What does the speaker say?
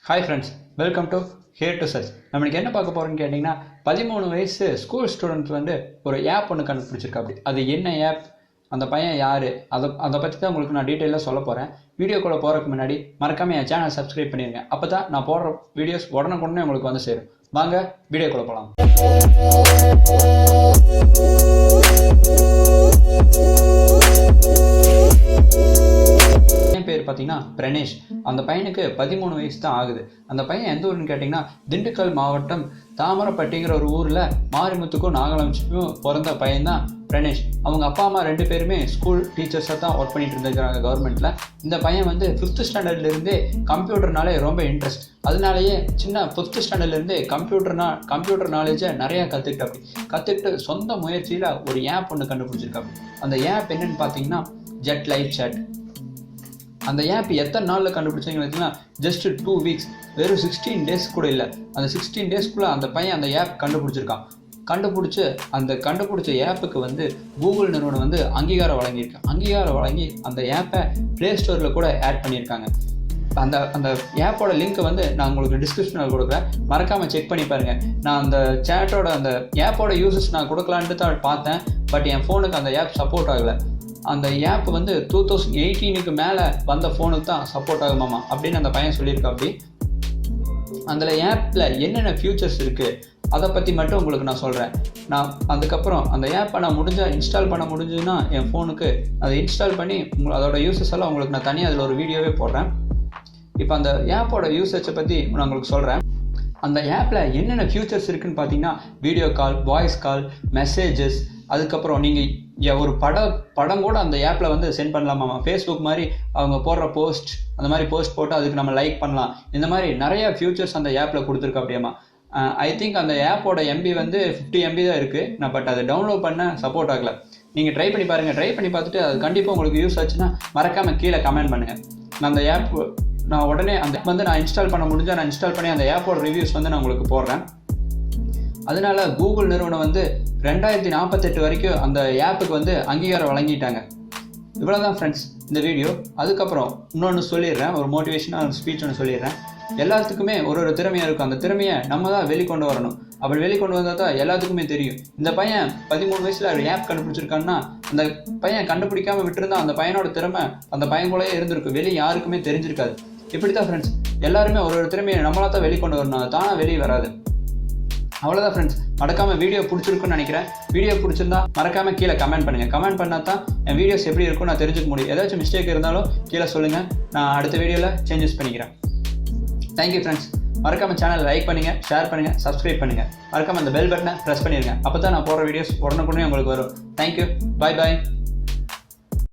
Hi friends, welcome to Here to Search. நம்மளுக்கு என்ன பார்க்க போறோம்னு கேட்டிங்கன்னா 13 வயசு ஸ்கூல் ஸ்டூடெண்ட் வந்து ஒரு ஆப் ஒன்று கண்டுபிடிச்சிருக்கா. அப்படி அது என்ன ஆப், அந்த பையன் யாரு, அதை பற்றி தான் உங்களுக்கு நான் டீட்டெயிலாக சொல்ல போகிறேன். வீடியோக்குள்ளே போகிறதுக்கு முன்னாடி மறக்காமல் என் சேனல் சப்ஸ்கிரைப் பண்ணிடுங்க. அப்போ தான் நான் போடுற வீடியோஸ் உடனுக்குடனே உங்களுக்கு வந்து சேரும். வாங்க வீடியோக்குள்ளே போகலாம். பேர் பார்த்தீங்கன்னா பிரணேஷ். அந்த பையனுக்கு 13 வயசு தான் ஆகுது. அந்த பையன் எந்த ஊருன்னு கேட்டிங்கன்னா திண்டுக்கல் மாவட்டம் தாமரப்பட்டிங்கிற ஒரு ஊரில் மாரிமுத்துக்கும் நாகலட்சுமிக்கும் பிறந்த பையன் தான் பிரணேஷ். அவங்க அப்பா அம்மா 2 பேருமே ஸ்கூல் டீச்சர்ஸாக தான் ஒர்க் பண்ணிட்டு இருந்திருக்கிறாங்க கவர்மெண்ட்டில். இந்த பையன் வந்து 5th ஸ்டாண்டர்ட்லேருந்தே கம்ப்யூட்டர்னாலே ரொம்ப இன்ட்ரெஸ்ட். அதனாலேயே சின்ன 5th ஸ்டாண்டர்ட்லேருந்தே கம்ப்யூட்டர் நாலேஜை நிறையா கற்றுக்கிட்டு சொந்த முயற்சியில் ஒரு ஆப் ஒன்று கண்டுபிடிச்சிருக்காங்க. அந்த ஆப் என்னன்னு பார்த்தீங்கன்னா ஜெட் லைவ் சேட். அந்த ஆப் எத்தனை நாளில் கண்டுபிடிச்சிங்கன்னு பார்த்தீங்கன்னா ஜஸ்ட் 2 வீக்ஸ், வெறும் 16 டேஸ் கூட இல்லை. அந்த 16 டேஸ்க்குள்ளே அந்த பையன் அந்த ஆப் கண்டுபிடிச்சிருக்கான். கண்டுபிடிச்ச ஆப்புக்கு வந்து கூகுள் நிறுவனம் வந்து அங்கீகாரம் வழங்கி அந்த ஆப்பை ப்ளே ஸ்டோரில் கூட ஆட் பண்ணியிருக்காங்க. அந்த ஆப்போட லிங்க்கை வந்து நான் உங்களுக்கு டிஸ்கிரிப்ஷனில் கொடுக்குறேன், மறக்காமல் செக் பண்ணி பாருங்கள். நான் அந்த சேட்டோட அந்த ஆப்போட யூசஸ் நான் கொடுக்கலான்ட்டு தான் பார்த்தேன், பட் என் ஃபோனுக்கு அந்த ஆப் சப்போர்ட் ஆகலை. அந்த ஆப் வந்து 2018க்கு மேலே வந்த ஃபோனுக்கு தான் சப்போர்ட் ஆகுமாமா அப்படின்னு அந்த பையன் சொல்லியிருக்கா. அப்படி அந்த ஆப்பில் என்னென்ன ஃபியூச்சர்ஸ் இருக்குது அதை பற்றி மட்டும் உங்களுக்கு நான் சொல்கிறேன். நான் அதுக்கப்புறம் அந்த ஆப்பை நான் இன்ஸ்டால் பண்ண முடிஞ்சுன்னா என் ஃபோனுக்கு அதை இன்ஸ்டால் பண்ணி அதோட யூசஸ் எல்லாம் உங்களுக்கு நான் தனியாக அதில் ஒரு வீடியோவே போடுறேன். இப்போ அந்த ஆப்போட யூசேஜை பற்றி நான் உங்களுக்கு சொல்கிறேன். அந்த ஆப்பில் என்னென்ன ஃபியூச்சர்ஸ் இருக்குதுன்னு பார்த்தீங்கன்னா video call, voice call, messages, அதுக்கப்புறம் நீங்கள் ஒரு படம் கூட அந்த ஆப்பில் வந்து சென்ட் பண்ணலாமா. ஃபேஸ்புக் மாதிரி அவங்க போடுற போஸ்ட், அந்த மாதிரி போஸ்ட் போட்டு அதுக்கு நம்ம லைக் பண்ணலாம். இந்த மாதிரி நிறைய ஃபியூச்சர்ஸ் அந்த ஆப்பில் கொடுத்துருக்கா. அப்படியாமா ஐ திங்க் அந்த ஆப்போட எம்பி வந்து 50 MB தான் இருக்குது. பட் அதை டவுன்லோட் பண்ண சப்போர்ட் ஆகலை. நீங்கள் ட்ரை பண்ணி பாருங்கள். ட்ரை பண்ணி பார்த்துட்டு அது கண்டிப்பாக உங்களுக்கு யூஸ் ஆச்சுன்னா மறக்காமல் கீழே கமெண்ட் பண்ணுங்கள். நான் அந்த ஆப் நான் உடனே அந்த வந்து நான் இன்ஸ்டால் பண்ண முடிஞ்சால் நான் இன்ஸ்டால் பண்ணி அந்த ஆப்போட ரிவ்யூஸ் வந்து நான் உங்களுக்கு போடுறேன். அதனால கூகுள் நிறுவனம் வந்து 2048 வரைக்கும் அந்த ஆப்புக்கு வந்து அங்கீகாரம் வழங்கிட்டாங்க. இவ்வளோதான் ஃப்ரெண்ட்ஸ் இந்த வீடியோ. அதுக்கப்புறம் இன்னொன்று சொல்லிடுறேன், ஒரு மோட்டிவேஷனாக ஸ்பீச் ஒன்று சொல்லிடுறேன். எல்லாத்துக்குமே ஒரு திறமையாக இருக்கும். அந்த திறமையை நம்ம தான் வெளிக்கொண்டு வரணும். அப்படி வெளிக்கொண்டு வந்தால் தான் எல்லாத்துக்குமே தெரியும். இந்த பையன் 13 வயசில் ஒரு ஆப் கண்டுபிடிச்சிருக்கான்னா அந்த பையன் கண்டுபிடிக்காமல் விட்டுருந்தா அந்த பையனோட திறமை அந்த பையன்குள்ளேயே இருந்திருக்கும், வெளியே யாருக்குமே தெரிஞ்சிருக்காது. இப்படி தான் ஃப்ரெண்ட்ஸ், எல்லாருமே ஒரு திறமையை நம்மளாக தான் வெளிக்கொண்டு வரணும், அது தானாக வெளியே வராது. அவ்வளோதான் ஃப்ரெண்ட்ஸ். மறக்காமல் வீடியோ பிடிச்சிருக்குன்னு நினைக்கிறேன். வீடியோ பிடிச்சிருந்தா மறக்காமல் கீழே கமெண்ட் பண்ணுங்கள். கமெண்ட் பண்ணால் தான் என் வீடியோஸ் எப்படி இருக்கும் நான் தெரிஞ்சுக்க முடியும். ஏதாச்சும் மிஸ்டேக் இருந்தாலும் கீழே சொல்லுங்கள், நான் அடுத்த வீடியோவில் சேஞ்சஸ் பண்ணிக்கிறேன். Thank you friends. மறக்காமல் சேனலை லைக் பண்ணுங்கள், ஷேர் பண்ணுங்கள், சப்ஸ்கிரைப் பண்ணுங்கள். மறக்காமல் அந்த பெல் பட்டனை ப்ரெஸ் பண்ணிடுங்க. அப்போ தான் நான் போடுற வீடியோஸ் உடனுக்குடனே உங்களுக்கு வரும். தேங்க்யூ, பாய்.